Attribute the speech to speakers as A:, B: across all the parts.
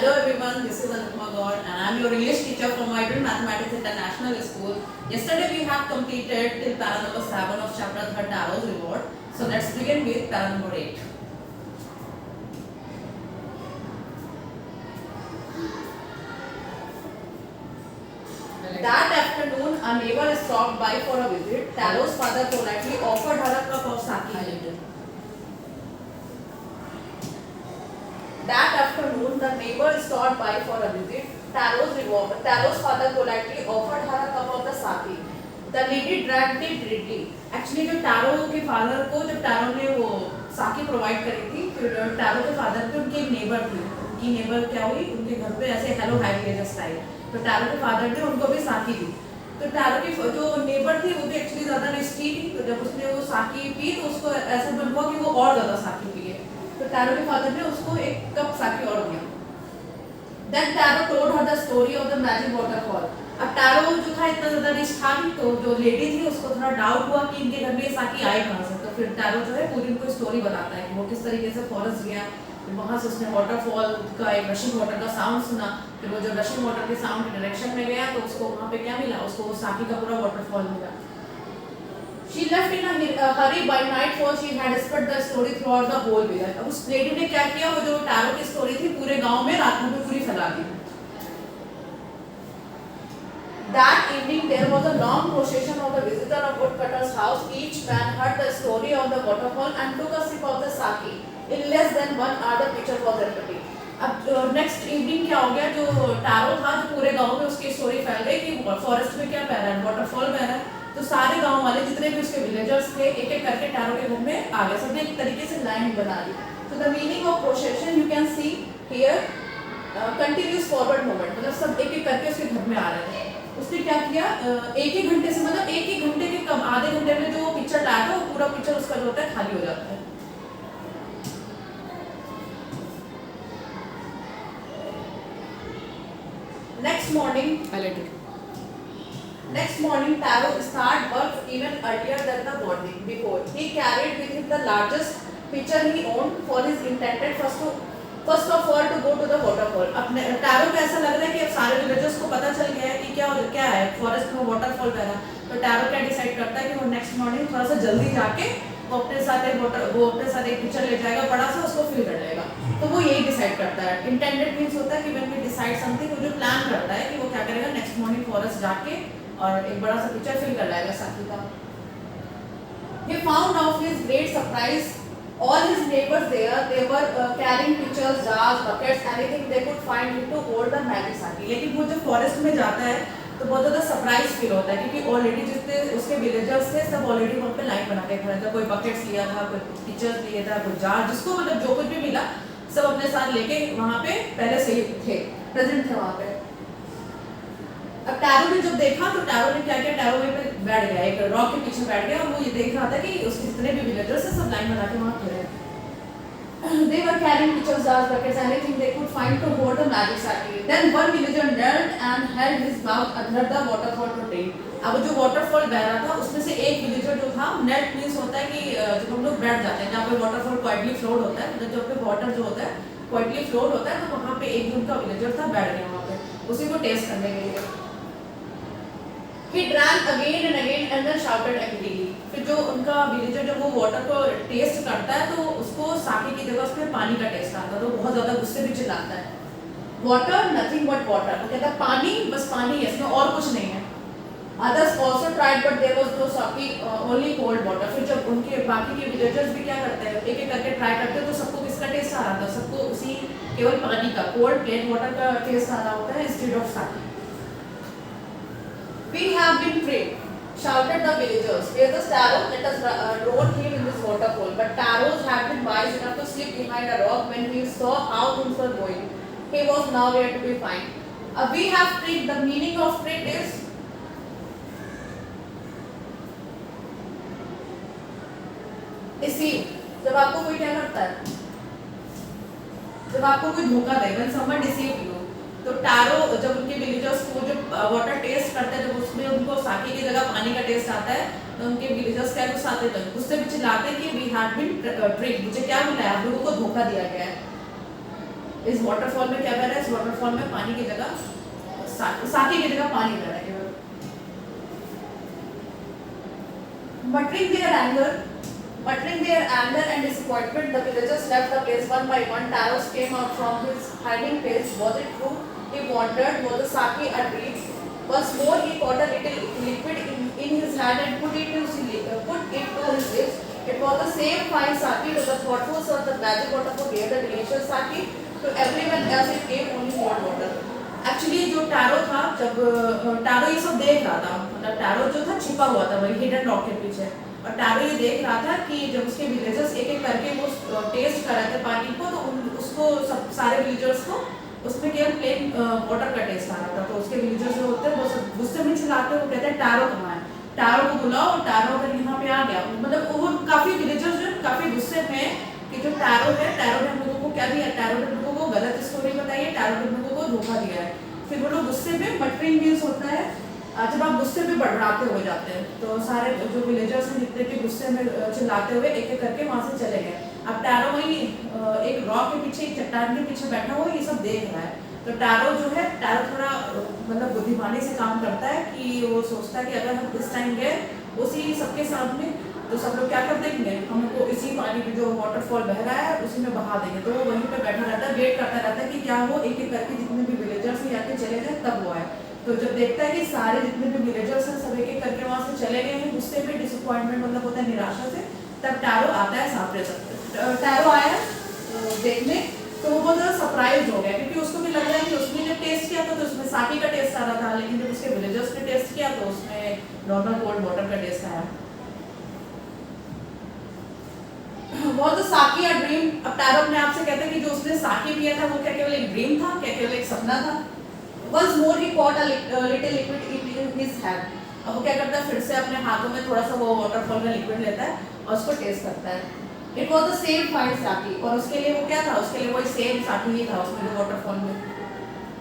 A: Hello everyone, this is Anupama Gaur and I am your English teacher from Vibrant Mathematics International School. Yesterday we have completed till para number 7 of chapter 3 Taro's Reward. So let's begin with para number 8. That afternoon, a neighbor stopped by for a visit. Taro's father politely offered her a cup of sake. That afternoon, the neighbor stopped by for a visit. Taro's father politely offered her a cup of the sake. The lady drank it greedily. Actually, जो tarot के father को जब tarot ने वो साके provide करी थी, फिर tarot के फादर पे उनकी एक नेबर थी. उनकी नेबर क्या हुई? उनके घर पे ऐसे हेलो हाय विलेजर स्टाइल. तो टारो के फादर ने उनको भी साके दी. तो टारो की जो नेबर थी वो भी एक्चुअली ज़्यादा रिस्की थी. तो जब उसने वो साके पी तो उसको ऐसा मन हुआ कि वो और ज़्यादा साके पिए. तो टारो के फादर ने उसको एक कप साके और दिया. Then Taro told her the story of the magic waterfall. अब टारो जो था इतना ज़्यादा रिच था नहीं, तो जो लेडी थी उसको थोड़ा डाउट हुआ कि इनके घर में ये साके आए कहाँ से. तो फिर टारो जो है पूरी उनको स्टोरी बताता है कि वो किस तरीके से फॉरेस्ट गया. वहाँ से उसने वाटरफॉल का एक रशिंग वाटर का साउंड सुना. फिर वो जब रशिंग वाटर के साउंड के डायरेक्शन में गया तो उसको वहाँ पे क्या मिला? उसको साके का पूरा वाटरफॉल मिला. She left in a hurry by nightfall. She had spread the story throughout the whole village. अब उस लेडी ने क्या किया? वो जो टारो की स्टोरी थी पूरे गांव में रात में पूरी फैला दी. That evening there was a long procession of the visitor of woodcutter's house. Each man heard the story of the waterfall and took a sip of the sake. In less than 1 hour the picture was empty. अब next evening क्या हो गया? जो tarot था जो पूरे गांव में उसकी स्टोरी फैल गई कि फॉरेस्ट में क्या बह रहा है, वाटरफॉल बह रहा है. तो सारे गांव वाले जितने भी उसके विलेजर्स थे एक एक करके टारो के घर में आ गए. सबने एक तरीके से लाइन बना ली. तो the meaning of procession you can see here continuous forward movement. मतलब सब एक एक करके उसके घर में आ रहे थे. उसने क्या किया? एक एक घंटे से मतलब एक एक घंटे के कम आधे घंटे में जो पिक्चर लाया था वो पूरा पिक्चर उसका जो होता है खाली हो जाता है. Next morning, Taro started work even earlier than the morning before. He carried with him the largest pitcher he owned for his intended first of all to go to the waterfall. अपने tarot को ऐसा लग रहा है कि अब सारे villagers को पता चल गया है कि क्या है फॉरेस्ट में वाटरफॉल बह रहा है. तो टारो क्या डिसाइड करता है कि वो नेक्स्ट मॉर्निंग थोड़ा सा जल्दी जाके वो अपने साथ एक पिक्चर ले जाएगा बड़ा सा, उसको फिल कर लेगा. तो वो यही डिसाइड करता है. इंटेंडेड मीन्स होता है कि व्हेन वी डिसाइड समथिंग, वो जो प्लान करता है कि वो क्या करेगा नेक्स्ट मॉर्निंग फॉरेस्ट जाके और एक बड़ा सा पिक्चर फिल कर लाएगा साके का. He found of his great surprise all his neighbors there. They were carrying pitchers, jars, buckets, anything they could find to hold the magic sake. लेकिन वो जब फॉरेस्ट में जाता है तो बहुत ज़्यादा सरप्राइज फील होता है क्योंकि ऑलरेडी जितने उसके विलेजर्स थे सब ऑलरेडी वहाँ पे लाइन बना के खड़े थे. कोई बकेट्स लिया था, कोई पिक्चर्स लिए था, कोई जार, जिसको मतलब जो कुछ भी मिला सब अपने साथ लेके वहाँ पे पहले से ही थे, प्रेजेंट थे वहाँ पे. अब टारो ने जब देखा तो टारो ने क्या किया? टारो वहीं पे बैठ गया, एक रॉक के पीछे बैठ गया और वो ये देख रहा था कि उसके जितने भी विलेजर्स हैं सब लाइन बना के वहाँ खड़े हैं. They were carrying pitchers, jars, buckets, anything they could find to hold the magic sake. Then one villager knelt and held his mouth under the waterfall to drink. अब जो waterfall बह रहा था उसमें से एक villager जो था, knelt means होता है कि जब हम लोग बैठ जाते हैं जहाँ पे waterfall quietly flowed होता है, मतलब जब पे water जो होता है quietly flowed होता है तो वहाँ पे एक उनका villager था बैठ गया वहाँ पे उसी को टेस्ट करने के लिए. He drank again and again and then shouted angrily. फिर जो उनका विलेजर जब वो वाटर को टेस्ट करता है तो उसको साके की जगह उसमें पानी का टेस्ट आता है तो बहुत ज़्यादा गुस्से में चिल्लाता है. Water nothing but water. वो कहता है पानी बस पानी है, इसमें और कुछ नहीं है. Others also tried but there was no sake, only cold water. फिर जब उनके बाकी के विलेजर्स भी क्या करते हैं एक एक करके ट्राई करते हैं तो सबको किसका टेस्ट आ रहा था? सबको उसी केवल पानी का कोल्ड प्लेन वाटर का टेस्ट आ रहा होता है instead of Sakya. We have been tricked, shouted the villagers. Where the Taro? Let us drown him in this waterfall. But Taros had been wise enough to slip behind a rock when he saw how things were going. He was nowhere to be found. We have tricked. The meaning of trick is deceive. जब आपको कोई क्या करता है? जब आपको कोई धोखा दे, when someone deceive you. तो टारो जब उनके विलेजर्स को जब वाटर टेस्ट करते हैं जब उसमें उनको साके की जगह पानी का टेस्ट आता है तो उनके विलेजर्स क्या गुस्सा आते हैं, गुस्से में चिल्लाते हैं कि वी हैड बीन ट्रिक्ड, मुझे क्या मिला है, आप लोगों को धोखा दिया गया है. इस वाटरफॉल में क्या बह रहा है? इस वाटरफॉल में पानी की जगह साकी की जगह पानी बह रहा है केवल। Muttering their anger and disappointment, the villagers left the place one by one. Taros came out from his hiding place. Was it true? He wondered. Was the sake a dream? Once more, he caught a little liquid in his hand and put it to his lips. It was the same fine sake. To the thoughtful son, the magic water gave the delicious sake. To everyone else, it gave only hot water. Actually जो tarot था, जब tarot ये सब देख रहा था, मतलब tarot जो था छिपा हुआ था वही हिडन रॉक के पीछे, और टैरो ये देख रहा था कि जब उसके विलेजर्स एक एक करके वो टेस्ट कर रहे थे पानी को, तो उसको सब सारे विलेजर्स को उसमें केवल प्लेन वाटर का टेस्ट आ रहा था। तो उसके विलेजर्स जो होते हैं वो सब गुस्से में चिल्लाते, वो कहते हैं टैरो कहाँ है, टैरो को बुलाओ, टैरो अगर यहाँ पे आ गया, मतलब वो काफ़ी विलेजर्स जो काफ़ी गुस्से में कि जो टैरो है, टैरो ने हम लोगों को क्या दिया, टैरो ने लोगों को गलत स्टोरी बताई है, टैरो ने लोगों को धोखा दिया है। फिर वो लोग गुस्से में मटरिंग मीन्स होता है जब आप गुस्से में बढ़ाते हो जाते हैं, तो सारे जो विलेजर्स हैं जितने भी गुस्से में चिल्लाते हुए एक एक करके वहाँ से चले गए। अब टैरो वही एक रॉक के पीछे, एक चट्टान के पीछे बैठा हुआ ये सब देख रहा है। तो टैरो जो है, टैरो थोड़ा मतलब बुद्धिमानी से काम करता है कि वो सोचता है कि अगर हम इस टाइम गए उसी सबके सामने, तो सब लोग क्या कर देंगे, हमको इसी पानी में जो वाटरफॉल बह रहा है उसी में बहा देंगे। तो वो वहीं पे बैठा रहता है, वेट करता रहता है कि क्या वो एक एक करके जितने भी विलेजर्स हैं आके चले जाए तब वो आए। तो जब देखता है कि सारे जितने भी विलेजर्स हैं सब एक एक करके वहाँ से चले गए हैं गुस्से में, डिसअपॉइंटमेंट मतलब होता है निराशा से, तब टैरो आता है सामने तक। टैरो आया देखने, तो वो बहुत ज़्यादा सरप्राइज हो गया क्योंकि उसको भी लग रहा है कि उसने जब टेस्ट किया था तो उसमें साकी का टेस्ट आ रहा था, लेकिन जब उसके विलेजर्स ने टेस्ट किया तो उसमें नॉर्मल कोल्ड वाटर का टेस्ट आया। बहुत तो साकी या ड्रीम, अब टैरो अपने आप से कहते हैं कि जो उसने साकी पिया था वो क्या केवल एक ड्रीम था, क्या केवल एक सपना था। Once more he caught a little liquid in his hand. अब वो क्या करता है, फिर से अपने हाथों में थोड़ा सा वो वाटरफॉल का लिक्विड लेता है और उसको टेस्ट करता है। It was the same fine sake, और उसके लिए वो क्या था, उसके लिए वही सेम sake ही था उसमें जो वाटरफॉल में।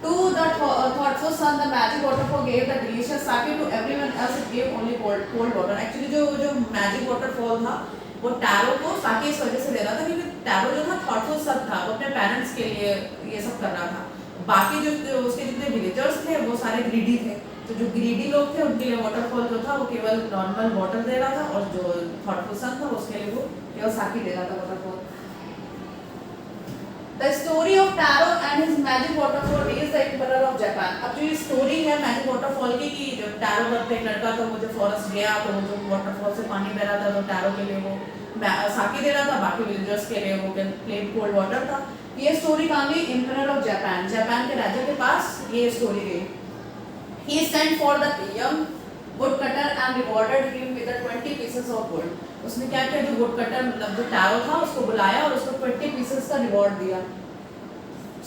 A: To the thoughtful son, the magic waterfall gave the delicious sake. To everyone else, it gave only cold water. Actually जो magic waterfall था वो टैरो को साके इस वजह से दे रहा था क्योंकि टैरो जो था थॉटफुल सन था, वो अपने पेरेंट्स के लिए ये सब कर रहा था। बाकी जो उसके जितने विलेजर्स थे वो सारे ग्रीडी थे, तो जो ग्रीडी लोग थे उनके लिए वाटरफॉल जो था वो केवल नॉर्मल वाटर दे रहा था, और जो थॉटफुल सन था उसके लिए वो केवल साकी दे रहा था waterfall. The story of Taro and his magic waterfall is the emperor of Japan. अब जो ये स्टोरी है मैजिक वाटरफॉल की कि जब टैरो करते एक लड़का था वो जो फॉरेस्ट गया तो वो जो वाटरफॉल से पानी बह रहा था तो टैरो के लिए वो साकी दे रहा था, बाकी विलेजर्स के लिए वो प्लेन कोल्ड वाटर था। ये स्टोरी कहाँ गई, एम्परर ऑफ जापान, जापान के राजा के पास ये स्टोरी गई। He sent for the young woodcutter and rewarded him with the 20 pieces of gold. उसने क्या किया, जो वुडकटर मतलब जो टैरो था उसको बुलाया और उसको 20 पीसेस का रिवॉर्ड दिया।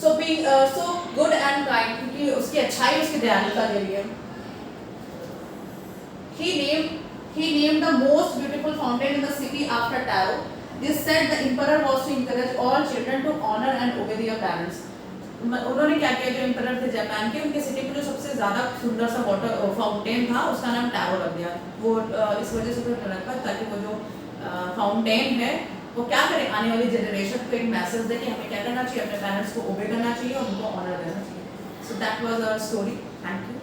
A: So being so good and kind, क्योंकि उसकी अच्छाई उसकी दयालुता के लिए। He named the most beautiful fountain in the city after Taro. This said the emperor was to encourage all children to honor and obey their parents. उन्होंने क्या किया, जो एम्परर थे जापान के, उनके सिटी में जो सबसे ज़्यादा सुंदर सा वाटर फाउंटेन था उसका नाम टैरो रख दिया। वो इस वजह से तो रखा ताकि वो जो फाउंटेन है वो क्या करे, आने वाली जनरेशन को एक मैसेज दे कि हमें क्या करना चाहिए, अपने पेरेंट्स को ओबे करना चाहिए और उनको ऑनर देना चाहिए। So that was our story. Thank you.